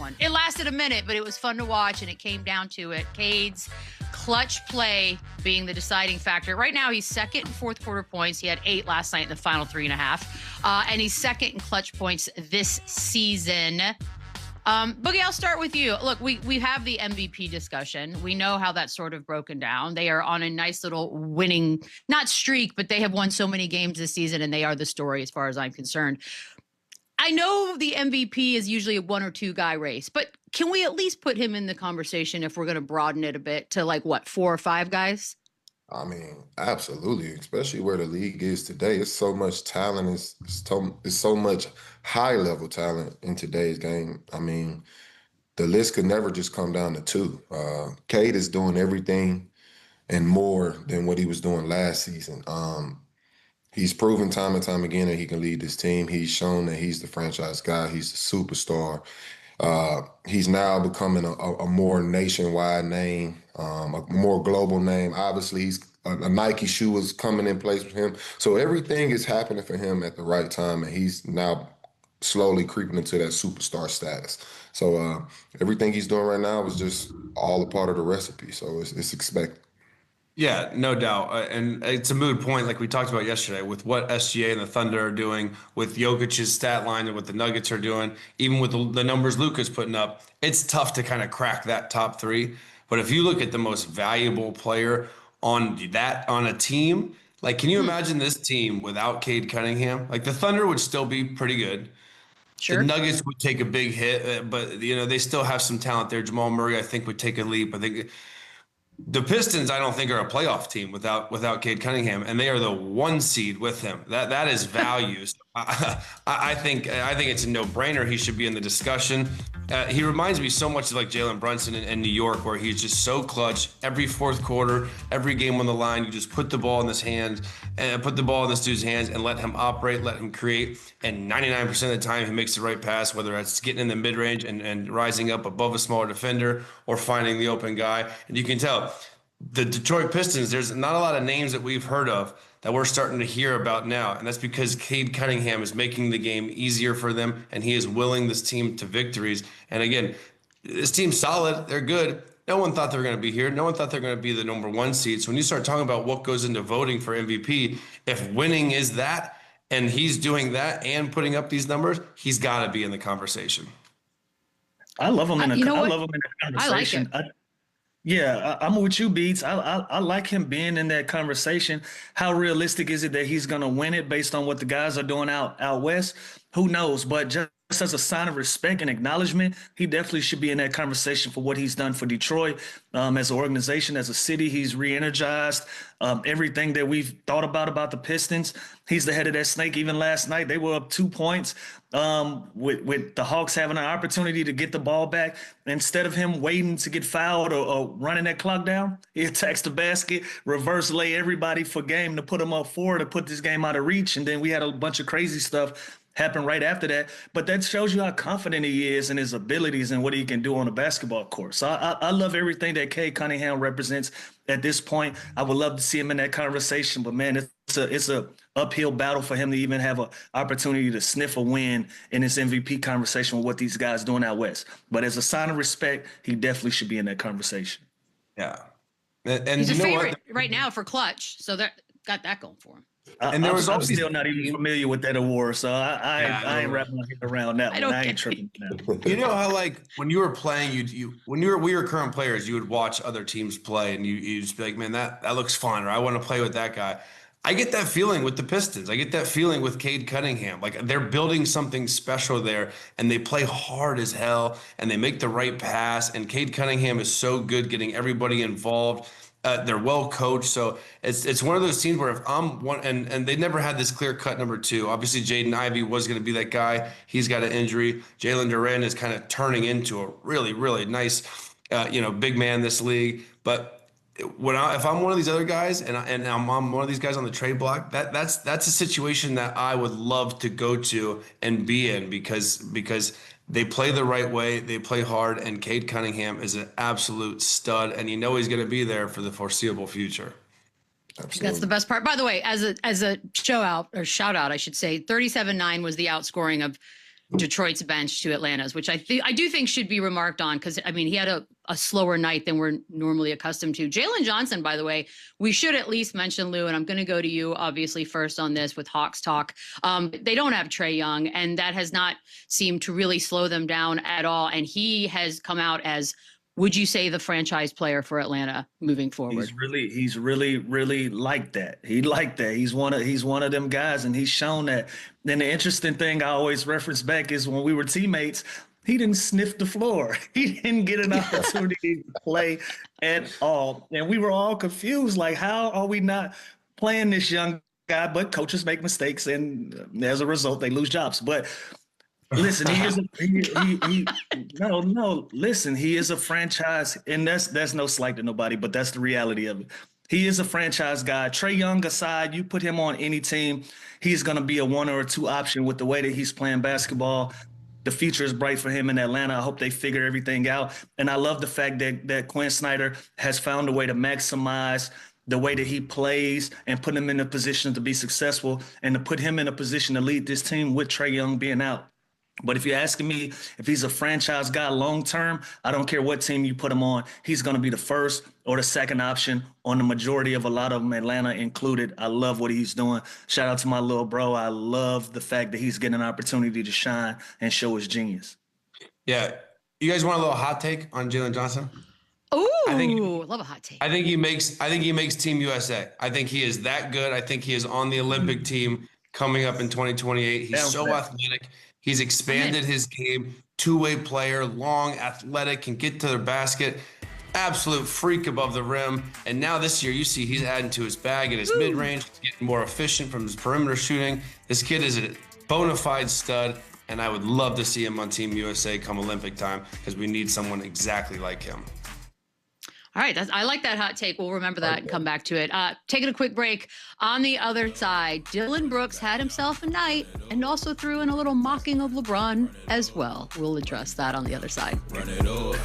one. It lasted a minute, but it was fun to watch, and it came down to it. Cade's clutch play being the deciding factor. Right now, he's second in fourth quarter points. He had 8 last night in the final 3.5. And he's second in clutch points this season. Boogie, I'll start with you. Look, we have the MVP discussion. We know how that's sort of broken down. They are on a nice little winning, not streak, but they have won so many games this season, and they are the story as far as I'm concerned. I know the MVP is usually a 1 or 2 guy race, but can we at least put him in the conversation if we're going to broaden it a bit to 4 or 5 guys? I mean, absolutely, especially where the league is today. It's so much talent. It's so much high-level talent in today's game. I mean, the list could never just come down to 2. Cade is doing everything and more than what he was doing last season. He's proven time and time again that he can lead this team. He's shown that he's the franchise guy. He's the superstar. He's now becoming a more nationwide name, a more global name. Obviously, a Nike shoe is coming in place with him. So everything is happening for him at the right time, and he's now slowly creeping into that superstar status. So everything he's doing right now is just all a part of the recipe. So it's expected. Yeah, no doubt. And it's a moot point like we talked about yesterday with what SGA and the Thunder are doing, with Jokic's stat line and what the Nuggets are doing, even with the numbers Luka's putting up. It's tough to kind of crack that top 3. But if you look at the most valuable player on a team, can you imagine this team without Cade Cunningham? The Thunder would still be pretty good. Sure. The Nuggets would take a big hit, but they still have some talent there. Jamal Murray, I think, would take a leap. I think the Pistons, I don't think, are a playoff team without Cade Cunningham, and they are the 1 seed with him. That is value. So I think it's a no-brainer. He should be in the discussion. He reminds me so much of Jalen Brunson in New York, where he's just so clutch. Every fourth quarter, every game on the line, you just put the ball in his hands and put the ball in this dude's hands and let him operate, let him create. And 99% of the time, he makes the right pass, whether it's getting in the mid-range and rising up above a smaller defender or finding the open guy. And you can tell the Detroit Pistons, there's not a lot of names that we've heard of that we're starting to hear about now. And that's because Cade Cunningham is making the game easier for them, and he is willing this team to victories. And again, this team's solid. They're good. No one thought they were going to be here. No one thought they're going to be the number 1 seed. So when you start talking about what goes into voting for MVP, if winning is that, and he's doing that and putting up these numbers, he's got to be in the conversation. I love him in the conversation. I like it. Yeah, I'm with you, Beats. I like him being in that conversation. How realistic is it that he's going to win it based on what the guys are doing out west? Who knows? But just as a sign of respect and acknowledgement, he definitely should be in that conversation for what he's done for Detroit. As an organization, as a city, he's re-energized everything that we've thought about the Pistons. He's the head of that snake. Even last night, they were up 2 points with the Hawks having an opportunity to get the ball back. Instead of him waiting to get fouled or running that clock down, he attacks the basket, reverse lay everybody for game to put them up 4 to put this game out of reach. And then we had a bunch of crazy stuff happen right after that. But that shows you how confident he is in his abilities and what he can do on the basketball court. So I love everything that Cade Cunningham represents at this point. I would love to see him in that conversation, but man, it's a uphill battle for him to even have an opportunity to sniff a win in this MVP conversation with what these guys doing out west. But as a sign of respect, he definitely should be in that conversation. Yeah. And he's a favorite right now for clutch. So that got that going for him. And I'm still not even familiar with that award, so I ain't wrapping my head around that one. I ain't tripping. You know how when you were playing, we were current players, you would watch other teams play, and you just be like, man, that looks fun, or I want to play with that guy. I get that feeling with the Pistons. I get that feeling with Cade Cunningham. They're building something special there, and they play hard as hell, and they make the right pass. And Cade Cunningham is so good getting everybody involved. They're well coached, so it's one of those teams where if I'm one, and they never had this clear cut number 2. Obviously, Jaden Ivey was going to be that guy. He's got an injury. Jalen Duren is kind of turning into a really, really nice, big man in this league. But if I'm one of these other guys and I'm one of these guys on the trade block, that's a situation that I would love to go to and be in because they play the right way, they play hard, and Cade Cunningham is an absolute stud, and he's going to be there for the foreseeable future. Absolutely. That's the best part. By the way, as a shout out, I should say, 37-9 was the outscoring of Detroit's bench to Atlanta's, which I do think should be remarked on, because I mean he had a slower night than we're normally accustomed to. Jalen Johnson, by the way, we should at least mention, Lou, and I'm going to go to you obviously first on this with Hawks talk. They don't have Trae Young, and that has not seemed to really slow them down at all. And he has come out as, would you say, the franchise player for Atlanta moving forward? He's really like that. He like that. He's one of them guys, and he's shown that. Then the interesting thing I always reference back is when we were teammates, he didn't sniff the floor. He didn't get an opportunity to play at all. And we were all confused, like, how are we not playing this young guy? But coaches make mistakes, and as a result, they lose jobs. But listen, he is listen, he is a franchise, and that's no slight to nobody, but that's the reality of it. He is a franchise guy. Trae Young aside, you put him on any team, he's going to be a 1 or 2 option with the way that he's playing basketball. The future is bright for him in Atlanta. I hope they figure everything out. And I love the fact that Quinn Snyder has found a way to maximize the way that he plays and put him in a position to be successful, and to put him in a position to lead this team with Trae Young being out. But if you're asking me if he's a franchise guy long term, I don't care what team you put him on. He's going to be the first or the second option on the majority of a lot of them, Atlanta included. I love what he's doing. Shout out to my little bro. I love the fact that he's getting an opportunity to shine and show his genius. Yeah. You guys want a little hot take on Jalen Johnson? Ooh, love a hot take. I think he makes Team USA. I think he is that good. I think he is on the Olympic team coming up in 2028. He's so athletic. He's expanded his game. Two-way player, long, athletic, can get to the basket. Absolute freak above the rim. And now this year, you see he's adding to his bag in his mid-range, getting more efficient from his perimeter shooting. This kid is a bona fide stud, and I would love to see him on Team USA come Olympic time, because we need someone exactly like him. All right. I like that hot take. We'll remember that and come back to it. Taking a quick break. On the other side, Dylan Brooks had himself a night and also threw in a little mocking of LeBron as well. We'll address that on the other side. Run it up.